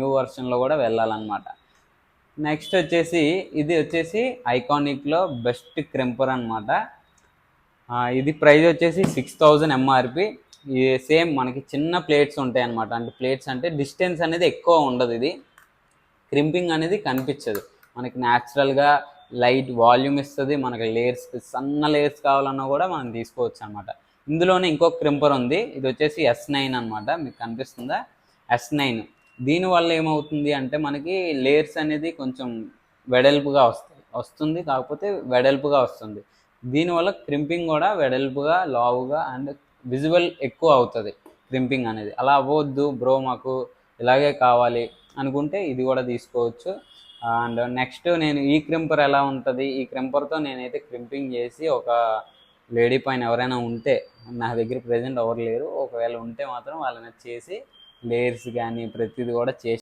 New వర్షన్లో కూడా వెళ్ళాలన్నమాట. Next వచ్చేసి ఇది వచ్చేసి ఐకానిక్లో బెస్ట్ క్రింపర్ అనమాట. ఇది ప్రైస్ వచ్చేసి 6000 ఎంఆర్పి. ఇది సేమ్ మనకి చిన్న ప్లేట్స్ ఉంటాయి అనమాట. అంటే ప్లేట్స్ అంటే డిస్టెన్స్ అనేది ఎక్కువ ఉండదు, ఇది క్రింపింగ్ అనేది కనిపించదు మనకి. న్యాచురల్గా లైట్ వాల్యూమ్ ఇస్తుంది మనకి. లేయర్స్ సన్న లేయర్స్ కావాలన్నా కూడా మనం తీసుకోవచ్చు అనమాట. ఇందులోనే ఇంకొక క్రింపర్ ఉంది, ఇది వచ్చేసి S9 అనమాట. మీకు కనిపిస్తుందా S9. దీనివల్ల ఏమవుతుంది అంటే మనకి లేయర్స్ అనేది కొంచెం వెడల్పుగా వస్తుంది, కాకపోతే వెడల్పుగా వస్తుంది. దీనివల్ల క్రింపింగ్ కూడా వెడల్పుగా లావుగా అండ్ విజువల్ ఎక్కువ అవుతుంది క్రింపింగ్ అనేది. అలా అవ్వద్దు బ్రో మాకు ఇలాగే కావాలి అనుకుంటే ఇది కూడా తీసుకోవచ్చు. అండ్ నెక్స్ట్ నేను ఈ క్రింపర్ ఎలా ఉంటుంది, ఈ క్రింపర్తో నేనైతే క్రింపింగ్ చేసి ఒక లేడీ పైన ఎవరైనా ఉంటే, నా దగ్గర ప్రజెంట్ ఎవరు లేరు, ఒకవేళ ఉంటే మాత్రం వాళ్ళని చేసి లేయర్స్ కానీ ప్రతిదీ కూడా చేసి